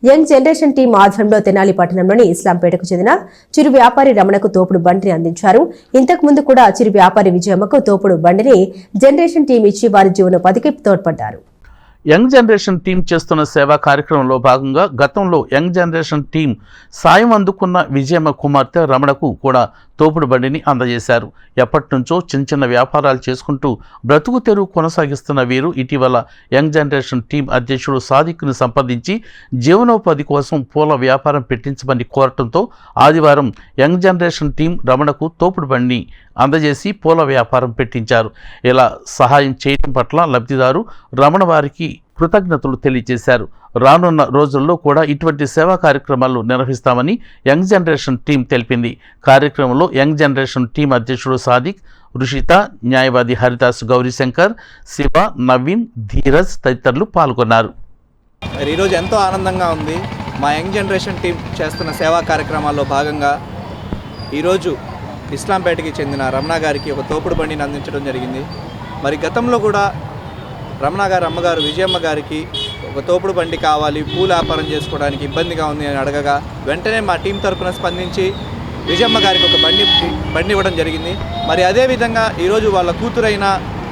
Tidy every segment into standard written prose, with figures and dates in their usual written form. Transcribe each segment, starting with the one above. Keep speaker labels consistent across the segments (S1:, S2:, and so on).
S1: Young generation team ఆధ్వర్యంలో తెనాలి పట్టణంలోని ఇస్లాంపేటకు చెందిన చిరు వ్యాపారి రమణకు తోపుడు బండిని అందించారు. ఇంతకు ముందు కూడా చిరు వ్యాపారి విజయమ్మకు తోపుడు బండిని జనరేషన్ టీం ఇచ్చి వారి జీవనోపాధికి తోడ్పడ్డారు.
S2: యంగ్ జనరేషన్ టీం చేస్తున్న సేవా కార్యక్రమంలో భాగంగా గతంలో యంగ్ జనరేషన్ టీం సాయం అందుకున్న విజయమ్మ కుమార్తె రమణకు కూడా తోపుడు బండిని అందజేశారు. ఎప్పటి నుంచో చిన్న చిన్న వ్యాపారాలు చేసుకుంటూ బ్రతుకు తెరువు కొనసాగిస్తున్న వీరు ఇటీవల యంగ్ జనరేషన్ టీం అధ్యక్షుడు సాదిక్ను సంప్రదించి జీవనోపాధి కోసం పూల వ్యాపారం పెట్టించమని కోరటంతో ఆదివారం యంగ్ జనరేషన్ టీం రమణకు తోపుడు బండిని అందజేసి పూల వ్యాపారం పెట్టించారు. ఇలా సహాయం చేయడం పట్ల లబ్ధిదారు రమణ వారికి కృతజ్ఞతలు తెలియజేశారు. రానున్న రోజుల్లో కూడా ఇటువంటి సేవా కార్యక్రమాలు నిర్వహిస్తామని యంగ్ జనరేషన్ టీం తెలిపింది. కార్యక్రమంలో యంగ్ జనరేషన్ టీం అధ్యక్షుడు సాదిక్, రుషిత, న్యాయవాది హరిదాస్, గౌరీశంకర్, శివ, నవీన్, ధీరజ్ తదితరులు పాల్గొన్నారు.
S3: ఈరోజు ఎంతో ఆనందంగా ఉంది. మా యంగ్ జనరేషన్ టీం చేస్తున్న సేవా కార్యక్రమాల్లో భాగంగా ఈరోజు ఇస్లాంపేటకి చెందిన రమణ గారికి ఒక తోపుడు బండిని అందించడం జరిగింది. మరి గతంలో కూడా రమణ గారు అమ్మగారు విజయమ్మ గారికి ఒక తోపుడు బండి కావాలి, పూల వ్యాపారం చేసుకోవడానికి ఇబ్బందిగా ఉంది అని అడగగా వెంటనే మా టీం తరఫున స్పందించి విజయమ్మ గారికి ఒక బండి ఇవ్వడం జరిగింది. మరి అదేవిధంగా ఈరోజు వాళ్ళ కూతురైన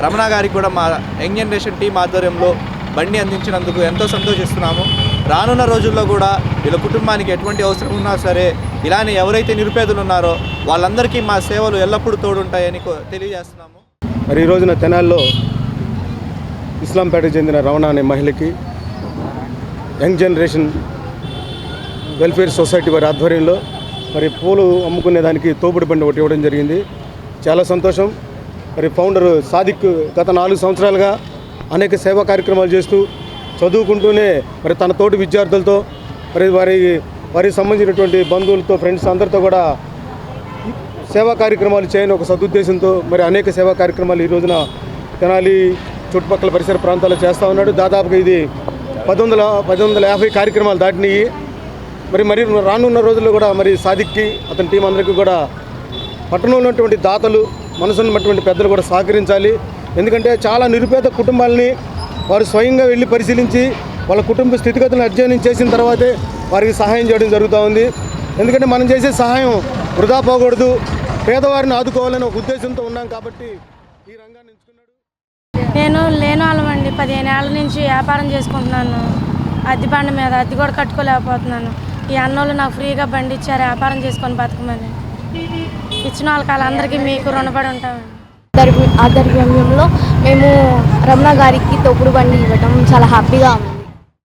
S3: రమణ గారికి కూడా మా యంగ్ జనరేషన్ టీం ఆధ్వర్యంలో బండి అందించినందుకు ఎంతో సంతోషిస్తున్నాము. రానున్న రోజుల్లో కూడా వీళ్ళ కుటుంబానికి ఎటువంటి అవసరం ఉన్నా సరే ఇలానే ఎవరైతే నిరుపేదలు ఉన్నారో వాళ్ళందరికీ మా సేవలు ఎల్లప్పుడూ తోడుంటాయని తెలియజేస్తున్నాము.
S4: మరి ఈ రోజున తెనాల్లో ఇస్లాంపేటకు చెందిన రమణ అనే మహిళకి యంగ్ జనరేషన్ వెల్ఫేర్ సొసైటీ వారి ఆధ్వర్యంలో మరి పూలు అమ్ముకునేదానికి తోపుడు బండి ఒకటి ఇవ్వడం జరిగింది. చాలా సంతోషం. మరి ఫౌండర్ సాదిక్ గత 4 సంవత్సరాలుగా అనేక సేవా కార్యక్రమాలు చేస్తూ చదువుకుంటూనే మరి తన తోటి విద్యార్థులతో మరి వారికి సంబంధించినటువంటి బంధువులతో, ఫ్రెండ్స్ అందరితో కూడా సేవా కార్యక్రమాలు చేయని ఒక సదుద్దేశంతో మరి అనేక సేవా కార్యక్రమాలు ఈ రోజున తెనాలి చుట్టుపక్కల పరిసర ప్రాంతాల్లో చేస్తూ ఉన్నాడు. దాదాపుగా ఇది 1150 కార్యక్రమాలు దాటినాయి. మరి రానున్న రోజుల్లో కూడా మరి సాదిక్కి అతని టీం అందరికీ కూడా పట్టణంలో ఉన్నటువంటి దాతలు, మనసున్నటువంటి పెద్దలు కూడా సహకరించాలి. ఎందుకంటే చాలా నిరుపేద కుటుంబాలని వారు స్వయంగా వెళ్ళి పరిశీలించి వాళ్ళ కుటుంబ స్థితిగతులను అధ్యయనం చేసిన తర్వాతే వారికి సహాయం చేయడం జరుగుతూ ఉంది. ఎందుకంటే మనం చేసే సహాయం వృధా పోకూడదు, పేదవారిని ఆదుకోవాలనే ఒక ఉద్దేశంతో ఉన్నాం కాబట్టి ఈ రంగాన్ని ఎంచుకున్నాడు.
S5: నేను లేని వాళ్ళమండి 15 ఏళ్ళ నుంచి వ్యాపారం చేసుకుంటున్నాను. అద్దె బండి మీద అద్దె కూడా కట్టుకోలేకపోతున్నాను. ఈ అన్నోళ్ళు నాకు ఫ్రీగా బండి ఇచ్చారు వ్యాపారం చేసుకొని బతకమని. ఇచ్చిన వాళ్ళకి మీకు రుణపడి ఉంటామండి.
S6: ఆధ్వర్యంలో మేము రమణ గారికి తోపుడు బండి ఇవ్వటం చాలా హ్యాపీగా ఉంది.